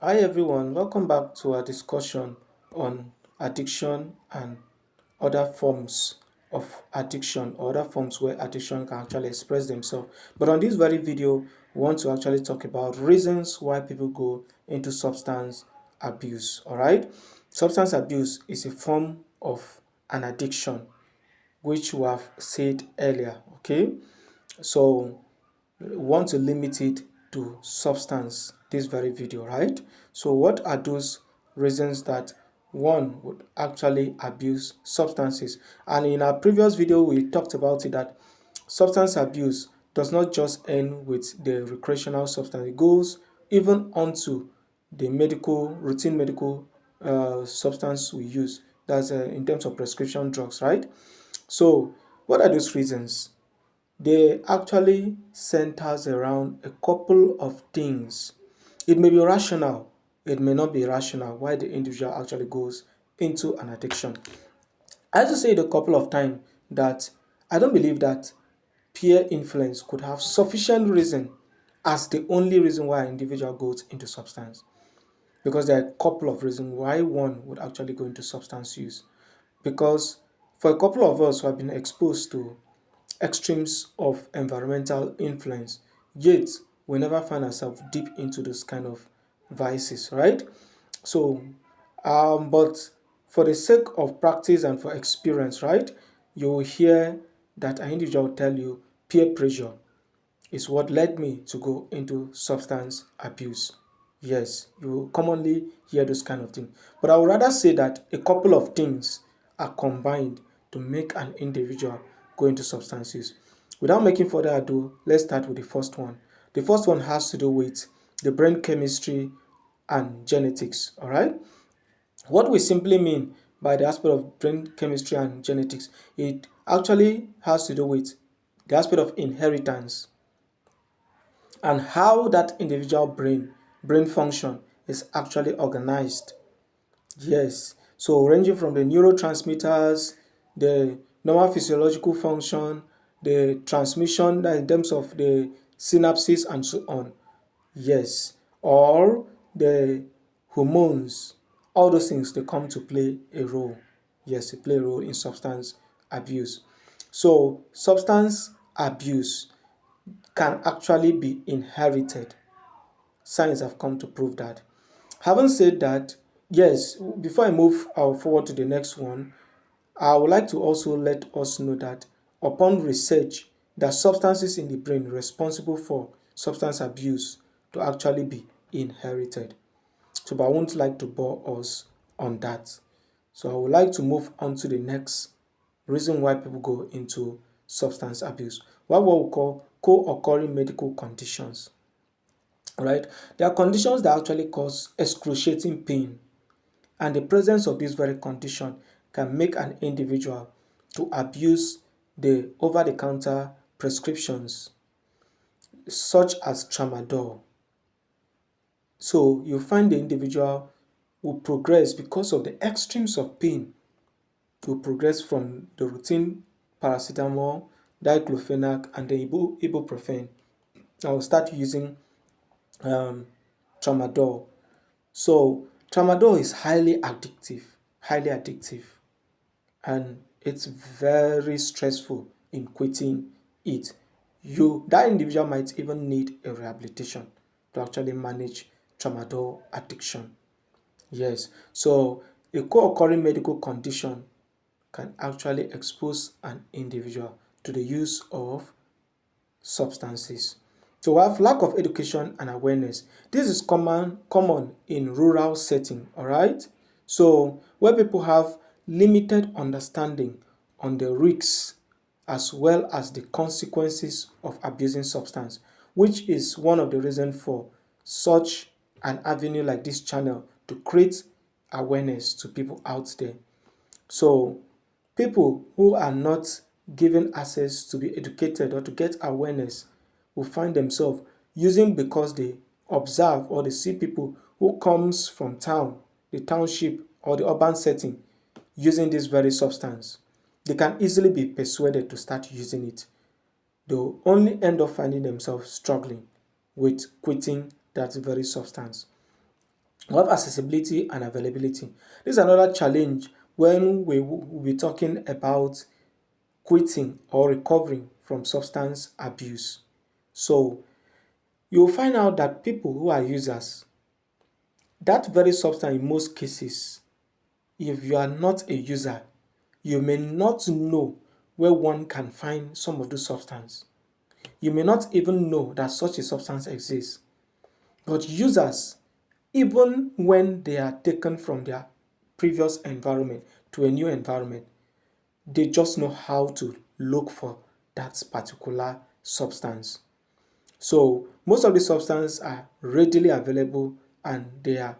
Hi everyone, welcome back to our discussion on addiction and other forms of addiction or other forms where addiction can actually express themselves. But on this very video, we want to actually talk about reasons why people go into substance abuse. All right, substance abuse is a form of an addiction, which we have said earlier. Okay, so want to limit it to substance this very video, right? So what are those reasons that one would actually abuse substances? And in our previous video we talked about it, that substance abuse does not just end with the recreational substance. It goes even onto the routine medical substance we use. That's in terms of prescription drugs, right? So what are those reasons? They actually centers around a couple of things. It may be rational, it may not be rational why the individual actually goes into an addiction. I just said a couple of times that I don't believe that peer influence could have sufficient reason as the only reason why an individual goes into substance. Because there are a couple of reasons why one would actually go into substance use. Because for a couple of us who have been exposed to extremes of environmental influence, yet we never find ourselves deep into those kind of vices, right? So, but for the sake of practice and for experience, right, you will hear that an individual will tell you peer pressure is what led me to go into substance abuse. Yes, you will commonly hear those kind of things. But I would rather say that a couple of things are combined to make an individual go into substance use. Without making further ado, let's start with the first one. The first one has to do with the brain chemistry and genetics. All right. What we simply mean by the aspect of brain chemistry and genetics, it actually has to do with the aspect of inheritance and how that individual brain function is actually organized. Yes, so ranging from the neurotransmitters, the normal physiological function, the transmission that in terms of the synapses and so on. Yes, or the hormones, all those things, they come to play a role. Yes, they play a role in substance abuse. So substance abuse can actually be inherited. Science have come to prove that. Having said that, yes, before I move forward to the next one, I would like to also let us know that upon research, there are substances in the brain responsible for substance abuse to actually be inherited. So, but I won't like to bore us on that. So, I would like to move on to the next reason why people go into substance abuse. What we call co-occurring medical conditions. Right? There are conditions that actually cause excruciating pain, and the presence of this very condition can make an individual to abuse the over-the-counter prescriptions such as tramadol. So you find the individual will progress because of the extremes of pain, will progress from the routine paracetamol, diclofenac, and the ibuprofen. I will start using um, tramadol. So tramadol is highly addictive, and it's very stressful in quitting it. That individual might even need a rehabilitation to actually manage tramadol addiction. Yes, so a co-occurring medical condition can actually expose an individual to the use of substances. So we have lack of education and awareness. This is common in rural setting, all right? So where people have limited understanding on the risks as well as the consequences of abusing substance, which is one of the reasons for such an avenue like this channel to create awareness to people out there. So people who are not given access to be educated or to get awareness will find themselves using because they observe or they see people who comes from town, the township or the urban setting using this very substance. They can easily be persuaded to start using it. They'll only end up finding themselves struggling with quitting that very substance. We have accessibility and availability. This is another challenge when we will be talking about quitting or recovering from substance abuse. So you'll find out that people who are users, that very substance in most cases, if you are not a user, you may not know where one can find some of those substances. You may not even know that such a substance exists. But users, even when they are taken from their previous environment to a new environment, they just know how to look for that particular substance. So most of the substances are readily available and they are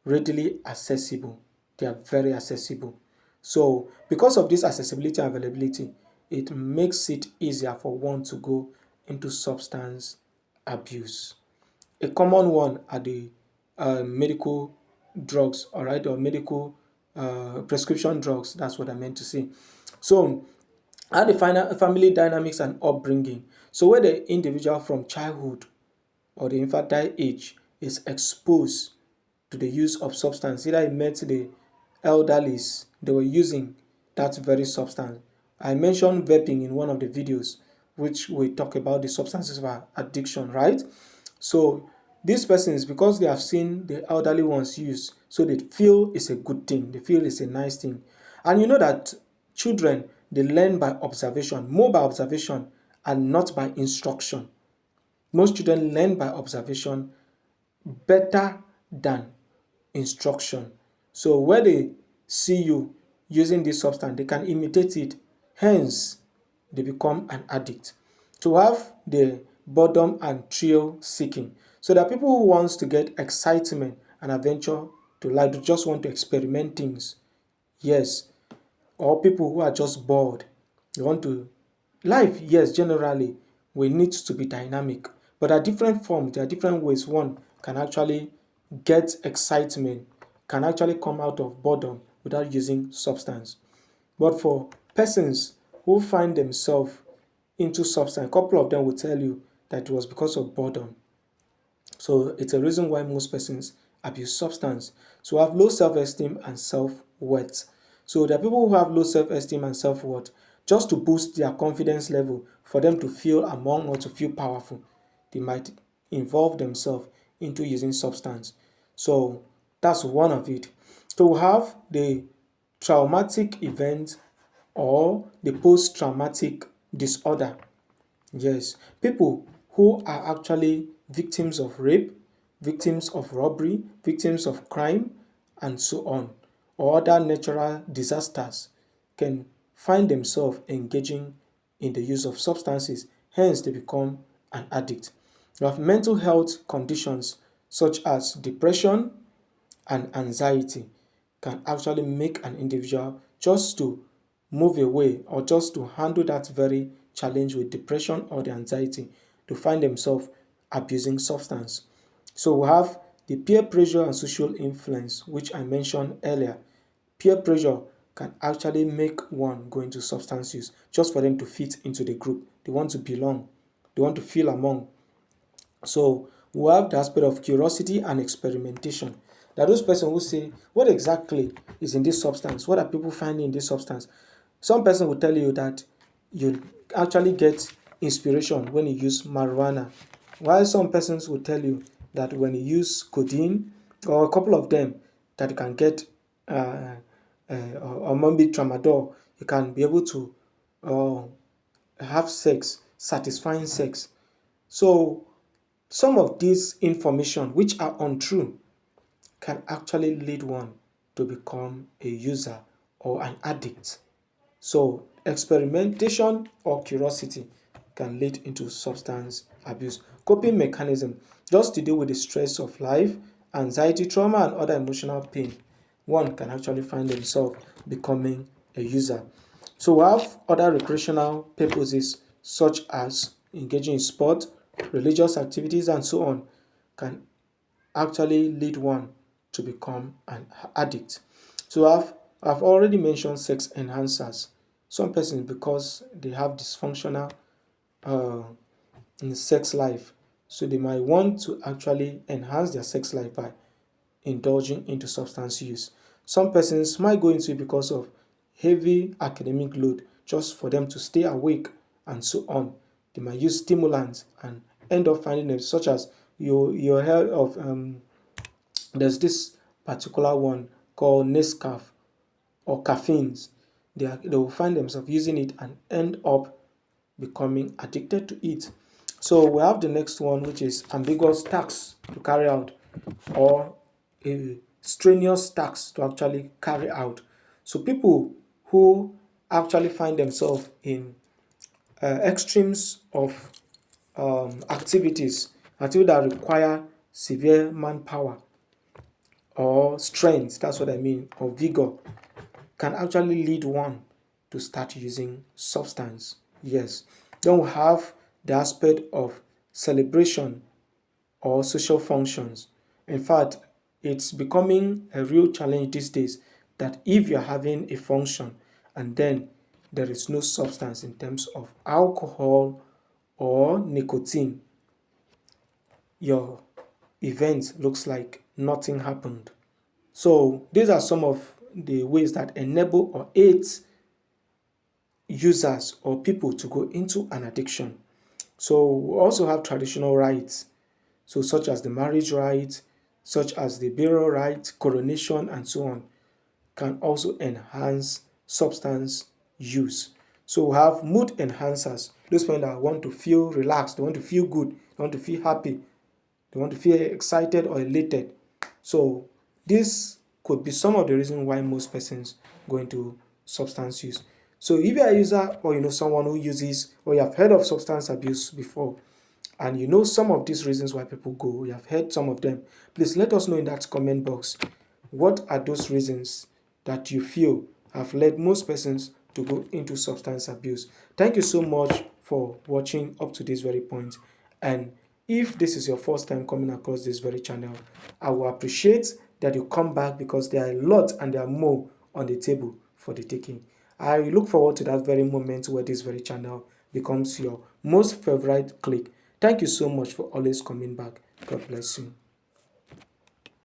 readily accessible. They are very accessible. So because of this accessibility and availability, it makes it easier for one to go into substance abuse. A common one are the medical drugs, all right, or medical prescription drugs. That's what I meant to say. So, how the family dynamics and upbringing. So, where the individual from childhood or the infantile age is exposed to the use of substance, either it met the elderlies, they were using that very substance. I mentioned vaping in one of the videos, which we talk about the substances of addiction, right? So these persons, because they have seen the elderly ones use, so they feel it's a good thing, they feel it's a nice thing. And you know that children, they learn by observation, more by observation and not by instruction. Most children learn by observation better than instruction. So where they see you using this substance, they can imitate it. Hence, they become an addict. To have the boredom and thrill seeking. So there are people who wants to get excitement and adventure to life, to just want to experiment things. Yes, or people who are just bored. They want to life, yes, generally we need to be dynamic, but there are different forms, there are different ways one can actually get excitement, can actually come out of boredom without using substance. But for persons who find themselves into substance, a couple of them will tell you that it was because of boredom. So it's a reason why most persons abuse substance. So have low self-esteem and self-worth. So there are people who have low self-esteem and self-worth just to boost their confidence level for them to feel among or to feel powerful. They might involve themselves into using substance. So that's one of it. So we have the traumatic event or the post-traumatic disorder. Yes, people who are actually victims of rape, victims of robbery, victims of crime, and so on, or other natural disasters can find themselves engaging in the use of substances, hence, they become an addict. You have mental health conditions such as depression and anxiety can actually make an individual just to move away or just to handle that very challenge with depression or the anxiety to find themselves abusing substance. So we have the peer pressure and social influence, which I mentioned earlier. Peer pressure can actually make one go into substance use just for them to fit into the group. They want to belong, they want to feel among. So we have the aspect of curiosity and experimentation. There are those persons who say, what exactly is in this substance? What are people finding in this substance? Some person will tell you that you actually get inspiration when you use marijuana, while some persons will tell you that when you use codeine, or a couple of them, that you can get or maybe tramadol, you can be able to uh, have sex, satisfying sex. So some of these information which are untrue can actually lead one to become a user or an addict. So experimentation or curiosity can lead into substance abuse. Coping mechanism, just to deal with the stress of life, anxiety, trauma, and other emotional pain, one can actually find themselves becoming a user. So we have other recreational purposes such as engaging in sport, religious activities, and so on can actually lead one to become an addict. So I've already mentioned sex enhancers. Some persons, because they have dysfunctional uh, in sex life, so they might want to actually enhance their sex life by indulging into substance use. Some persons might go into it because of heavy academic load just for them to stay awake and so on. They might use stimulants and end up finding them, such as you heard of there's this particular one called Nescaf or caffeines. They will find themselves using it and end up becoming addicted to it. So we have the next one, which is ambiguous tasks to carry out, or a strenuous tasks to actually carry out. So people who actually find themselves in extremes of activity that require severe manpower or strength, that's what I mean, or vigor, can actually lead one to start using substance. Yes. Then we have the aspect of celebration or social functions. In fact, it's becoming a real challenge these days that if you're having a function and then there is no substance in terms of alcohol or nicotine, your event looks like nothing happened. So these are some of the ways that enable or aids users or people to go into an addiction. So we also have traditional rites, so such as the marriage rite, such as the burial rite, coronation, and so on, can also enhance substance use. So we have mood enhancers, those people that want to feel relaxed, they want to feel good, they want to feel happy, they want to feel excited or elated. So this could be some of the reasons why most persons go into substance use. So if you're a user or you know someone who uses or you have heard of substance abuse before, and you know some of these reasons why people go, you have heard some of them, please let us know in that comment box. What are those reasons that you feel have led most persons to go into substance abuse? Thank you so much for watching up to this very point. And if this is your first time coming across this very channel, I will appreciate that you come back because there are a lot and there are more on the table for the taking. I look forward to that very moment where this very channel becomes your most favorite click. Thank you so much for always coming back. God bless you.